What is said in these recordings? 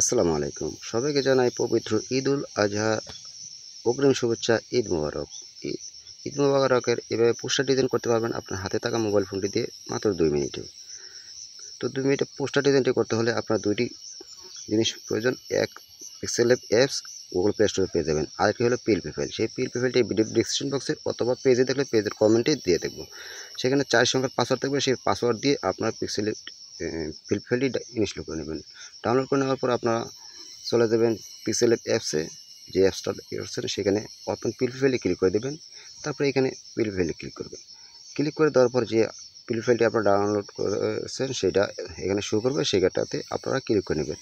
আসসালামু আলাইকুম। সবাইকে জানাই পবিত্র ঈদুল আজহা অগ্রিম শুভেচ্ছা। ঈদ মোবারক। ঈদ ঈদ মোবারকের এভাবে পোস্টার ডিজাইন করতে পারবেন আপনার হাতে থাকা মোবাইল ফোনটি দিয়ে মাত্র 2 মিনিটে। তো 2 মিনিটে পোস্টার ডিজাইনটি করতে হলে আপনার 2টি জিনিস প্রয়োজন। এক, pixel lab apps Google play স্টোরে পেয়ে যাবেন। আরেকটি হলো পিএলপি ফাইল। সেই পিএলপি ফাইলটি ভিডিও ডেসক্রিপশন বক্সে অথবা পেজে দেখলে পেজের কমেন্টে দিয়ে দেবো। সেখানে 4 সংখ্যার পাসওয়ার্ড থাকবে, সেই পাসওয়ার্ড দিয়ে আপনার পিক্সেল পিএলপি ফাইলটি ইনস্টল করে নেবেন। ডাউনলোড করে নেওয়ার পর আপনারা চলে যাবেন পিক্সেল অ্যাপসে। যে অ্যাপসটা করছেন সেখানে ওপেন পিএলপি ফাইলে ক্লিক করে দেবেন। তারপরে এখানে পিএলপি ফাইলে ক্লিক করবেন। ক্লিক করে দেওয়ার পর যে পিএলপি ফাইলটি আপনারা ডাউনলোড করেছেন সেটা এখানে শো করবে, সেটাতে আপনারা ক্লিক করে নেবেন।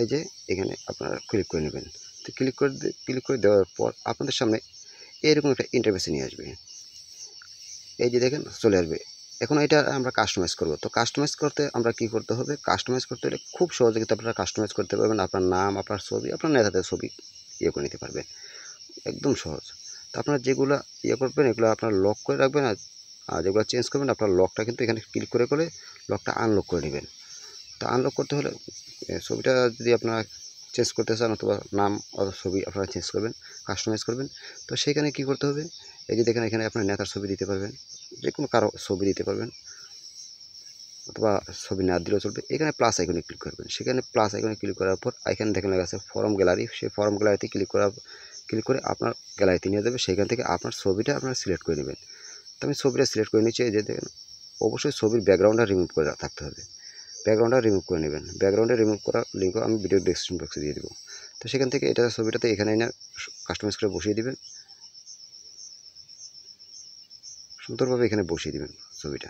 এই যে এখানে আপনারা ক্লিক করে নেবেন। তো ক্লিক করে দেওয়ার পর আপনাদের সামনে এরকম একটা ইন্টারফেসে নিয়ে আসবে। এই যে দেখেন চলে আসবে। এখন এটা আমরা কাস্টমাইজ করব। তো কাস্টমাইজ করতে আমরা কি করতে হবে? কাস্টমাইজ করতে হলে খুব সহজে কিন্তু আপনারা কাস্টমাইজ করতে পারবেন। আপনার নাম, আপনার ছবি, আপনার নেতাদের ছবি করে নিতে পারবেন। একদম সহজ। তো আপনারা যেগুলো করবেন এগুলো আপনারা লক করে রাখবেন। আর যেগুলো চেঞ্জ করবেন আপনার লকটা কিন্তু এখানে ক্লিক করে লকটা আনলক করে নেবেন। তো আনলক করতে হলে ছবিটা যদি আপনারা চেঞ্জ করতে চান অথবা নাম অথবা ছবি আপনারা চেঞ্জ করবেন, কাস্টমাইজ করবেন। তো সেখানে কি করতে হবে? এই যে দেখেন এখানে আপনার নেতার ছবি দিতে পারবেন, যে কোনো কারো ছবি দিতে পারবেন অথবা ছবি না দিলেও চলবে। এখানে প্লাস আইকনে ক্লিক করবেন। সেখানে প্লাস আইকনে ক্লিক করার পর এখানে দেখেন লেখা আছে ফরম গ্যালারি। সেই ফরম গ্যালারিতে ক্লিক করে আপনার গ্যালারিতে নিয়ে যাবে। সেখান থেকে আপনার ছবিটা আপনারা সিলেক্ট করে নেবেন। তো আমি ছবিটা সিলেক্ট করে নিচ্ছি। এই যে দেখেন অবশ্যই ছবির ব্যাকগ্রাউন্ডটা রিমুভ করে থাকতে হবে। ব্যাকগ্রাউন্ডটা রিমুভ করে নেবেন। ব্যাকগ্রাউন্ডে রিমুভ করার লিঙ্কও আমি ভিডিও ডেসক্রিপশন বক্সে দিয়ে দেবো। তো সেখান থেকে এটা ছবিটাতে এখানে এনে কাস্টমাইজ করে বসিয়ে দিবেন। সুন্দরভাবে এখানে বসিয়ে দিবেন ছবিটা।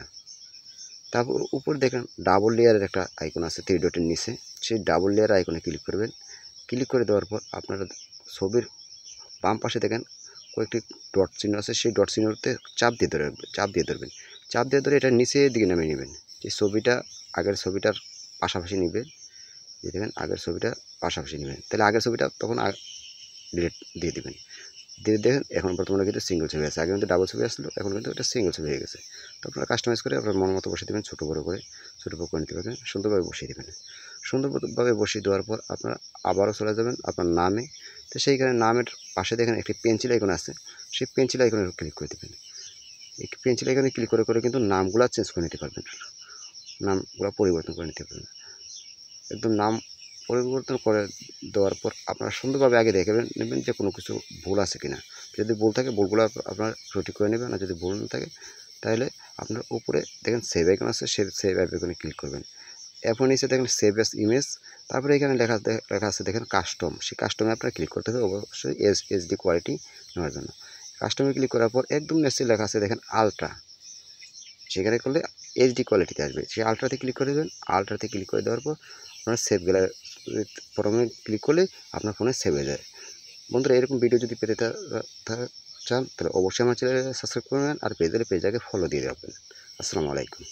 তারপর উপরে দেখেন ডাবল লেয়ারের একটা আইকন আছে 3 ডটের নিচে। সেই ডাবল লেয়ার আইকনে ক্লিক করবেন। ক্লিক করে দেওয়ার পর আপনারা ছবির বাম পাশে দেখেন কয়েকটি ডট চিহ্ন আছে। সেই ডট চিহ্নতে চাপ দিয়ে ধরবেন। চাপ দিয়ে ধরে এটা নিচের দিকে নামিয়ে নেবেন। যে ছবিটা আগের ছবিটার পাশাপাশি নেবেন। যে দেখেন আগের ছবিটা পাশাপাশি নেবেন। তাহলে আগের ছবিটা তখন ডিলিট দিয়ে দেবেন। দিয়ে দেখেন এখন বর্তমানে কিন্তু সিঙ্গেল ছবি আছে। আগে কিন্তু ডাবল ছবি আসলো, এখন কিন্তু এটা সিঙ্গেল ছবি হয়ে গেছে। তো আপনারা কাস্টমাইজ করে আপনার মন মতো বসিয়ে দেবেন, ছোটো বড়ো করে নিতে পারবেন। সুন্দরভাবে বসিয়ে দেবেন। সুন্দরভাবে বসিয়ে দেওয়ার পর আপনারা আবারও চলে যাবেন আপনার নামে। তো সেইখানে নামের পাশে দেখেন একটি পেন্সিল আইকন আছে। সেই পেন্সিল আইকনে ক্লিক করে দেবেন। এই পেন্সিল আইকনে ক্লিক করে কিন্তু নামগুলো চেঞ্জ করে নিতে পারবেন, নামগুলো পরিবর্তন করে নিতে পারবেন। একদম নাম পরিবর্তন করে দেওয়ার পর আপনারা সুন্দরভাবে আগে দেখে নেবেন যে কোনো কিছু ভুল আছে কিনা। যদি ভুল থাকে ভুলগুলো আপনারা সঠিক করে নেবেন। আর যদি ভুল না থাকে তাহলে আপনার উপরে দেখেন সেভ আইকন আছে, সেভ আইকনে ক্লিক করবেন। এরপর নিচে দেখেন সেভ এস ইমেজ। তারপরে এখানে লেখা আছে দেখেন কাস্টম। সেই কাস্টমে আপনারা ক্লিক করতে হবে অবশ্যই এইচডি কোয়ালিটি নেওয়ার জন্য। কাস্টমে ক্লিক করার পর একদম নিচে লেখা আছে দেখেন আলট্রা। সেখানে করলে এইচডি কোয়ালিটিতে আসবে। সেই আলট্রাতে ক্লিক করে দেবেন। আলট্রাতে ক্লিক করে দেওয়ার পর আপনার সেভ গ্যালারি ফরমে ক্লিক করলে আপনার ফোনে সেভ হয়ে যায়। বন্ধুরা এরকম ভিডিও যদি পেতে চান তাহলে অবশ্যই আমার চ্যানেলে সাবস্ক্রাইব করবেন আর পেজটাকে ফলো দিয়ে রাখবেন। আসসালামু আলাইকুম।